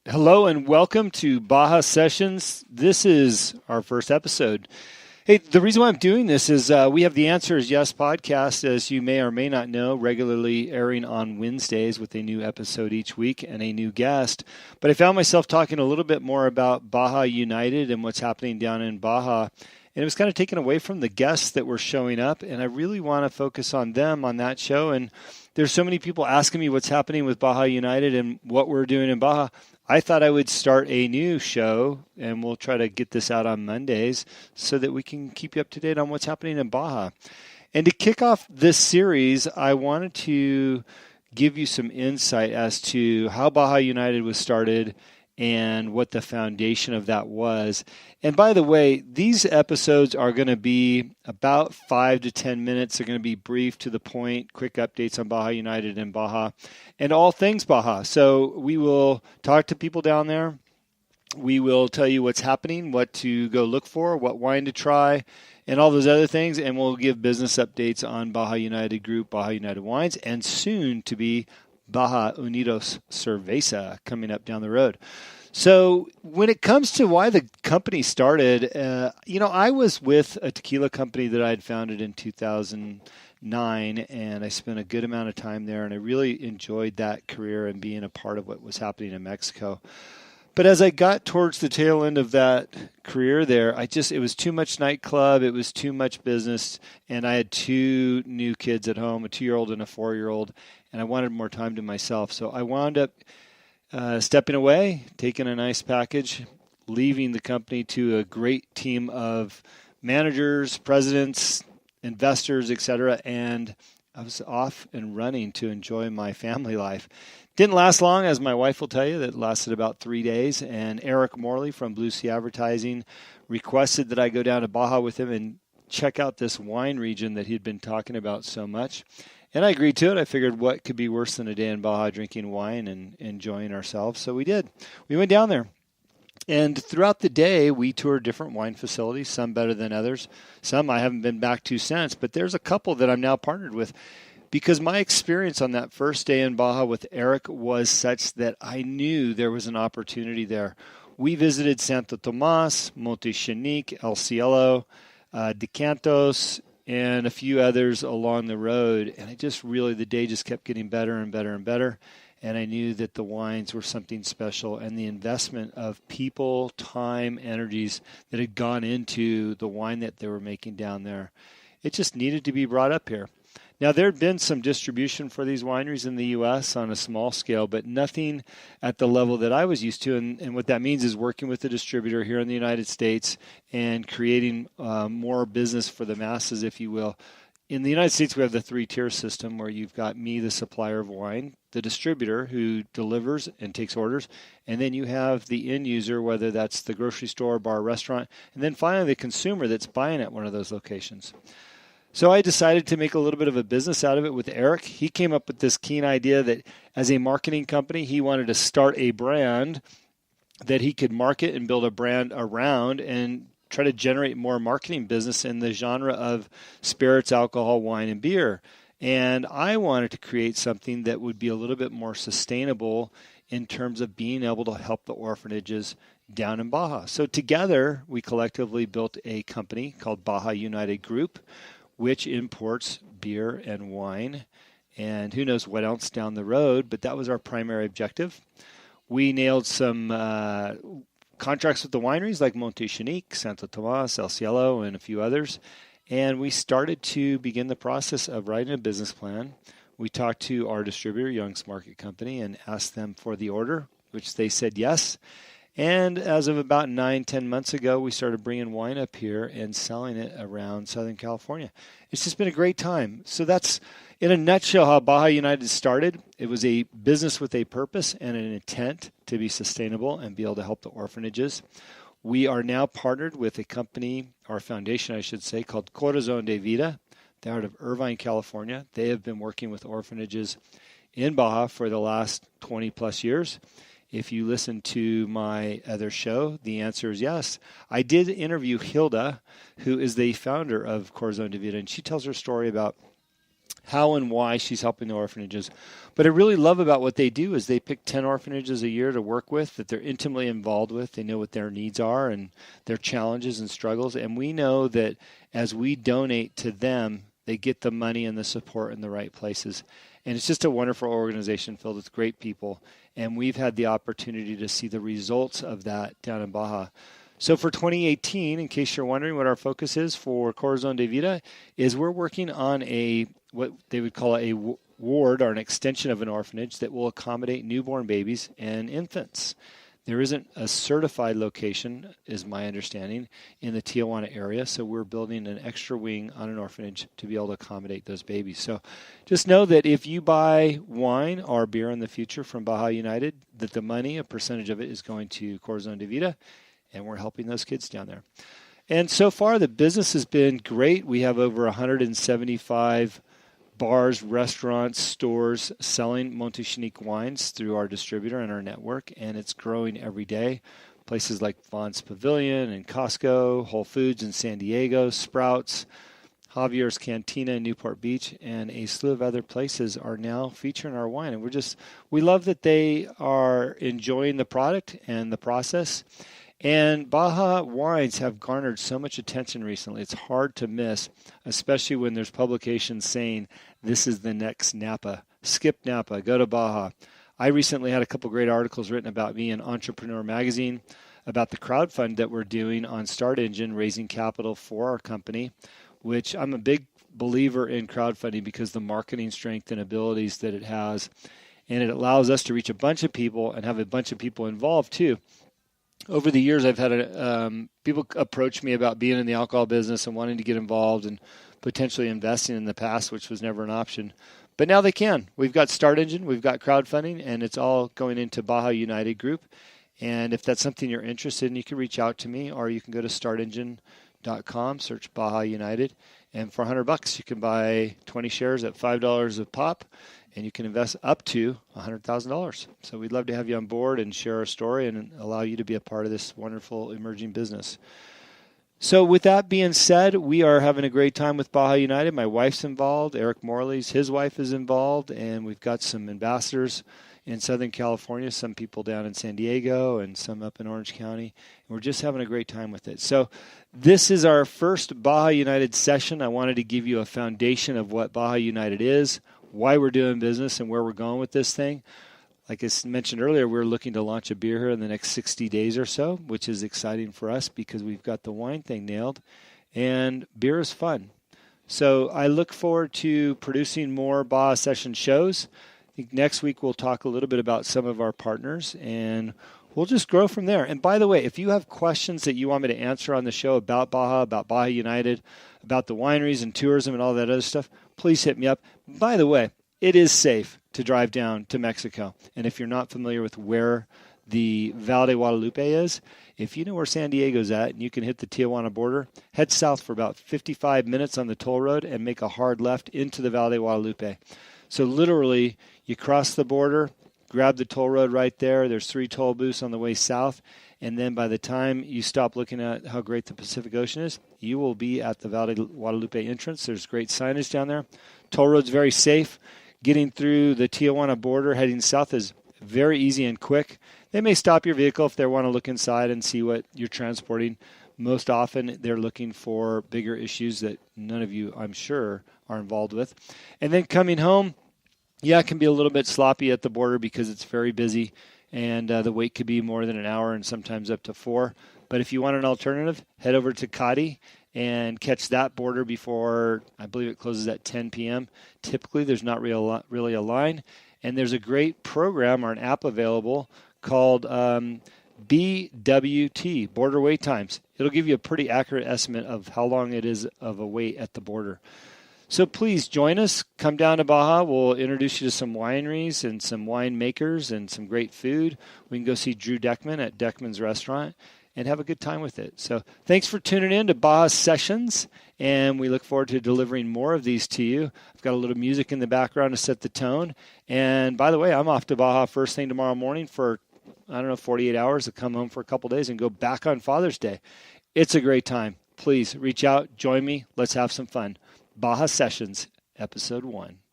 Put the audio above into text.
Hello and welcome to Baja Sessions. This is our first episode. Hey, the reason why I'm doing this is we have the Answer is Yes podcast, as you may or may not know, regularly airing on Wednesdays with a new episode each week and a new guest. But I found myself talking a little bit more about Baja United and what's happening down in Baja. And it was kind of taken away from the guests that were showing up. And I really want to focus on them on that show. And there's so many people asking me what's happening with Baja United and what we're doing in Baja. I thought I would start a new show, and we'll try to get this out on Mondays so that we can keep you up to date on what's happening in Baja. And to kick off this series, I wanted to give you some insight as to how Baja United was started and what the foundation of that was. And by the way, these episodes are going to be about 5 to 10 minutes. They're going to be brief, to the point, quick updates on Baja United and Baja and all things Baja. So we will talk to people down there. We will tell you what's happening, what to go look for, what wine to try, and all those other things. And we'll give business updates on Baja United Group, Baja United Wines, and soon to be Baja Unidos Cerveza coming up down the road. So when it comes to why the company started, I was with a tequila company that I had founded in 2009, and I spent a good amount of time there, and I really enjoyed that career and being a part of what was happening in Mexico. But as I got towards the tail end of that career there, it was too much nightclub, it was too much business, and I had two new kids at home, a 2-year-old and a 4-year-old, and I wanted more time to myself. So I wound up stepping away, taking a nice package, leaving the company to a great team of managers, presidents, investors, etc., and I was off and running to enjoy my family life. Didn't last long, as my wife will tell you. That lasted about 3 days, and Eric Morley from Blue Sea Advertising requested that I go down to Baja with him and check out this wine region that he'd been talking about so much. And I agreed to it. I figured what could be worse than a day in Baja drinking wine and enjoying ourselves. So we did. We went down there. And throughout the day, we toured different wine facilities, some better than others. Some I haven't been back to since, but there's a couple that I'm now partnered with because my experience on that first day in Baja with Eric was such that I knew there was an opportunity there. We visited Santo Tomas, Monte Chinique, El Cielo, De Cantos, and a few others along the road. And the day just kept getting better and better and better. And I knew that the wines were something special, and the investment of people, time, energies that had gone into the wine that they were making down there, it just needed to be brought up here. Now, there had been some distribution for these wineries in the U.S. on a small scale, but nothing at the level that I was used to. And what that means is working with a distributor here in the United States and creating more business for the masses, if you will. In the United States, we have the 3-tier system where you've got me, the supplier of wine, the distributor who delivers and takes orders, and then you have the end user, whether that's the grocery store, bar, restaurant, and then finally the consumer that's buying at one of those locations. So I decided to make a little bit of a business out of it with Eric. He came up with this keen idea that as a marketing company, he wanted to start a brand that he could market and build a brand around and try to generate more marketing business in the genre of spirits, alcohol, wine, and beer. And I wanted to create something that would be a little bit more sustainable in terms of being able to help the orphanages down in Baja. So together, we collectively built a company called Baja United Group, which imports beer and wine, and who knows what else down the road, but that was our primary objective. We nailed some contracts with the wineries like Monte Chinique, Santo Tomas, El Cielo, and a few others, and we started to begin the process of writing a business plan. We talked to our distributor, Young's Market Company, and asked them for the order, which they said yes. And as of about 9-10 months ago, we started bringing wine up here and selling it around Southern California. It's just been a great time. So that's, in a nutshell, how Baja United started. It was a business with a purpose and an intent to be sustainable and be able to help the orphanages. We are now partnered with a company, our foundation, I should say, called Corazon de Vida. They're out of Irvine, California. They have been working with orphanages in Baja for the last 20-plus years. If you listen to my other show, the answer is yes. I did interview Hilda, who is the founder of Corazon de Vida, and she tells her story about how and why she's helping the orphanages. But I really love about what they do is they pick 10 orphanages a year to work with that they're intimately involved with. They know what their needs are and their challenges and struggles. And we know that as we donate to them, they get the money and the support in the right places. And it's just a wonderful organization filled with great people. And we've had the opportunity to see the results of that down in Baja. So for 2018, in case you're wondering what our focus is for Corazon de Vida, is we're working on what they would call a ward or an extension of an orphanage that will accommodate newborn babies and infants. There isn't a certified location, is my understanding, in the Tijuana area, so we're building an extra wing on an orphanage to be able to accommodate those babies. So just know that if you buy wine or beer in the future from Baja United, that the money, a percentage of it, is going to Corazon de Vida, and we're helping those kids down there. And so far, the business has been great. We have over 175 bars, restaurants, stores selling Montechinique wines through our distributor and our network, and it's growing every day. Places like Vaughn's Pavilion and Costco, Whole Foods in San Diego, Sprouts, Javier's Cantina in Newport Beach, and a slew of other places are now featuring our wine. And we love that they are enjoying the product and the process. And Baja wines have garnered so much attention recently. It's hard to miss, especially when there's publications saying this is the next Napa. Skip Napa, go to Baja. I recently had a couple great articles written about me in Entrepreneur Magazine about the crowdfund that we're doing on Start Engine, raising capital for our company, which I'm a big believer in crowdfunding because the marketing strength and abilities that it has. And it allows us to reach a bunch of people and have a bunch of people involved too. Over the years, I've had people approach me about being in the alcohol business and wanting to get involved and potentially investing in the past, which was never an option. But now they can. We've got Start Engine, we've got crowdfunding, and it's all going into Baja United Group. And if that's something you're interested in, you can reach out to me, or you can go to startengine.com, search Baja United, and for $100, you can buy 20 shares at $5 a pop. And you can invest up to $100,000. So we'd love to have you on board and share our story and allow you to be a part of this wonderful emerging business. So with that being said, we are having a great time with Baja United. My wife's involved. Eric Morley's, his wife is involved. And we've got some ambassadors in Southern California, some people down in San Diego and some up in Orange County. And we're just having a great time with it. So this is our first Baja United session. I wanted to give you a foundation of what Baja United is, why we're doing business, and where we're going with this thing. Like I mentioned earlier, we're looking to launch a beer here in the next 60 days or so, which is exciting for us because we've got the wine thing nailed, and beer is fun. So I look forward to producing more Baja Session shows. I think next week we'll talk a little bit about some of our partners, and we'll just grow from there. And by the way, if you have questions that you want me to answer on the show about Baja United, about the wineries and tourism and all that other stuff, please hit me up. By the way, it is safe to drive down to Mexico. And if you're not familiar with where the Valle de Guadalupe is, if you know where San Diego's at and you can hit the Tijuana border, head south for about 55 minutes on the toll road and make a hard left into the Valle de Guadalupe. So literally, you cross the border, grab the toll road right there. There's 3 toll booths on the way south. And then by the time you stop looking at how great the Pacific Ocean is, you will be at the Valle de Guadalupe entrance. There's great signage down there. Toll road's very safe. Getting through the Tijuana border heading south is very easy and quick. They may stop your vehicle if they want to look inside and see what you're transporting. Most often, they're looking for bigger issues that none of you, I'm sure, are involved with. And then coming home, yeah, it can be a little bit sloppy at the border because it's very busy. And the wait could be more than an hour and sometimes up to 4. But if you want an alternative, head over to Cadi and catch that border before, I believe it closes at 10 p.m. Typically, there's not really a line. And there's a great program or an app available called BWT, Border Wait Times. It'll give you a pretty accurate estimate of how long it is of a wait at the border. So please join us. Come down to Baja. We'll introduce you to some wineries and some winemakers and some great food. We can go see Drew Deckman at Deckman's Restaurant and have a good time with it. So thanks for tuning in to Baja Sessions, and we look forward to delivering more of these to you. I've got a little music in the background to set the tone. And by the way, I'm off to Baja first thing tomorrow morning for, 48 hours to come home for a couple days and go back on Father's Day. It's a great time. Please reach out, join me. Let's have some fun. Baja Sessions Episode 1.